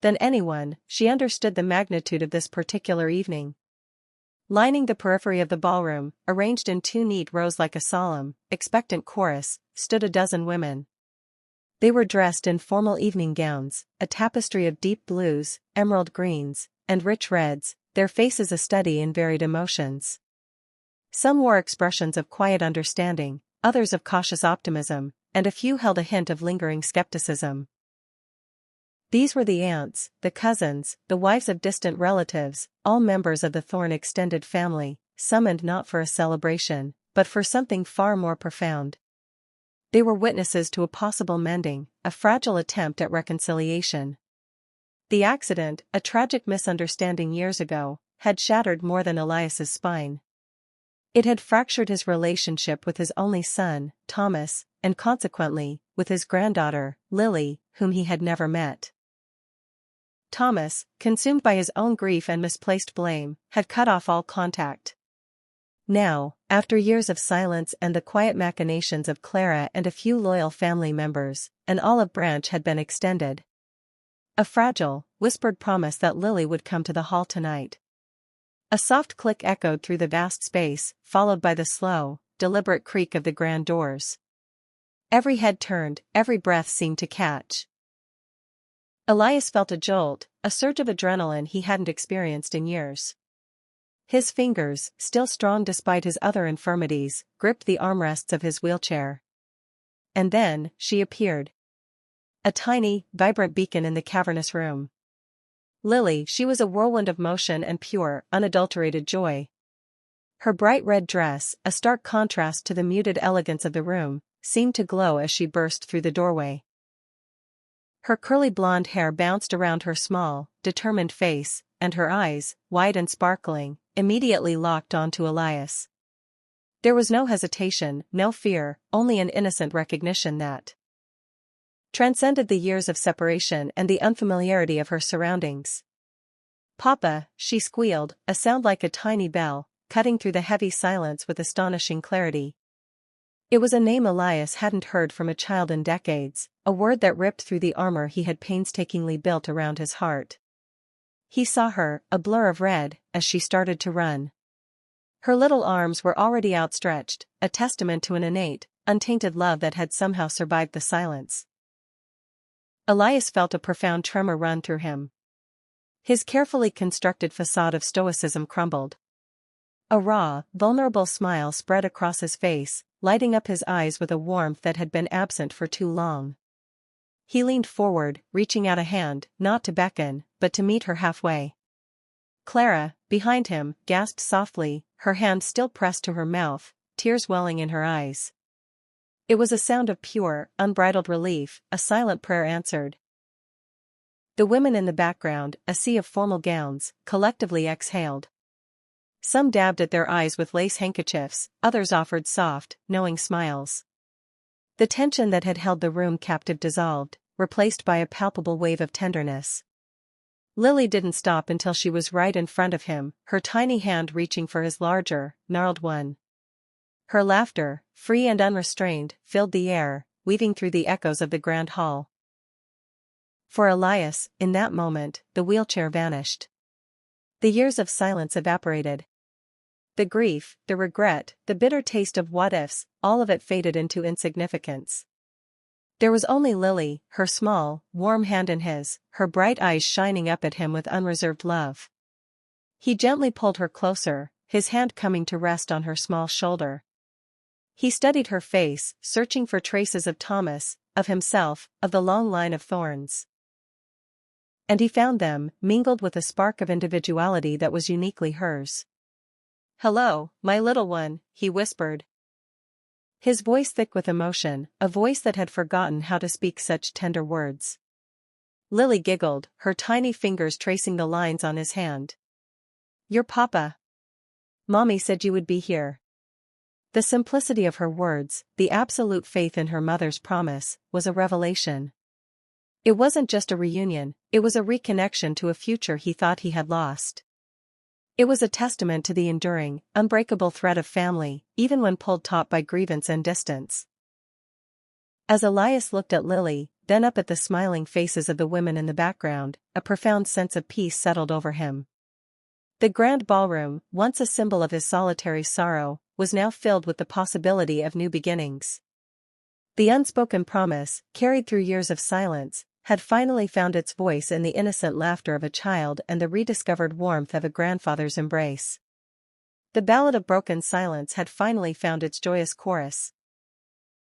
than anyone, she understood the magnitude of this particular evening. Lining the periphery of the ballroom, arranged in 2 neat rows like a solemn, expectant chorus, stood a dozen women. They were dressed in formal evening gowns, a tapestry of deep blues, emerald greens, and rich reds, their faces a study in varied emotions. Some wore expressions of quiet understanding, others of cautious optimism, and a few held a hint of lingering skepticism. These were the aunts, the cousins, the wives of distant relatives, all members of the Thorne extended family, summoned not for a celebration, but for something far more profound. They were witnesses to a possible mending, a fragile attempt at reconciliation. The accident, a tragic misunderstanding years ago, had shattered more than Elias's spine. It had fractured his relationship with his only son, Thomas, and consequently, with his granddaughter, Lily, whom he had never met. Thomas, consumed by his own grief and misplaced blame, had cut off all contact. Now, after years of silence and the quiet machinations of Clara and a few loyal family members, an olive branch had been extended. A fragile, whispered promise that Lily would come to the hall tonight. A soft click echoed through the vast space, followed by the slow, deliberate creak of the grand doors. Every head turned, every breath seemed to catch. Elias felt a jolt, a surge of adrenaline he hadn't experienced in years. His fingers, still strong despite his other infirmities, gripped the armrests of his wheelchair. And then, she appeared. A tiny, vibrant beacon in the cavernous room. Lily, she was a whirlwind of motion and pure, unadulterated joy. Her bright red dress, a stark contrast to the muted elegance of the room, seemed to glow as she burst through the doorway. Her curly blonde hair bounced around her small, determined face, and her eyes, wide and sparkling, immediately locked onto Elias. There was no hesitation, no fear, only an innocent recognition that transcended the years of separation and the unfamiliarity of her surroundings. "Papa," she squealed, a sound like a tiny bell, cutting through the heavy silence with astonishing clarity. It was a name Elias hadn't heard from a child in decades, a word that ripped through the armor he had painstakingly built around his heart. He saw her, a blur of red, as she started to run. Her little arms were already outstretched, a testament to an innate, untainted love that had somehow survived the silence. Elias felt a profound tremor run through him. His carefully constructed facade of stoicism crumbled. A raw, vulnerable smile spread across his face, lighting up his eyes with a warmth that had been absent for too long. He leaned forward, reaching out a hand, not to beckon, but to meet her halfway. Clara, behind him, gasped softly, her hand still pressed to her mouth, tears welling in her eyes. It was a sound of pure, unbridled relief, a silent prayer answered. The women in the background, a sea of formal gowns, collectively exhaled. Some dabbed at their eyes with lace handkerchiefs, others offered soft, knowing smiles. The tension that had held the room captive dissolved, replaced by a palpable wave of tenderness. Lily didn't stop until she was right in front of him, her tiny hand reaching for his larger, gnarled one. Her laughter, free and unrestrained, filled the air, weaving through the echoes of the grand hall. For Elias, in that moment, the wheelchair vanished. The years of silence evaporated. The grief, the regret, the bitter taste of what-ifs, all of it faded into insignificance. There was only Lily, her small, warm hand in his, her bright eyes shining up at him with unreserved love. He gently pulled her closer, his hand coming to rest on her small shoulder. He studied her face, searching for traces of Thomas, of himself, of the long line of thorns. And he found them, mingled with a spark of individuality that was uniquely hers. "Hello, my little one," he whispered. His voice thick with emotion, a voice that had forgotten how to speak such tender words. Lily giggled, her tiny fingers tracing the lines on his hand. "Your papa. Mommy said you would be here." The simplicity of her words, the absolute faith in her mother's promise, was a revelation. It wasn't just a reunion, it was a reconnection to a future he thought he had lost. It was a testament to the enduring, unbreakable thread of family, even when pulled taut by grievance and distance. As Elias looked at Lily, then up at the smiling faces of the women in the background, a profound sense of peace settled over him. The grand ballroom, once a symbol of his solitary sorrow, was now filled with the possibility of new beginnings. The unspoken promise, carried through years of silence, had finally found its voice in the innocent laughter of a child and the rediscovered warmth of a grandfather's embrace. The ballad of broken silence had finally found its joyous chorus.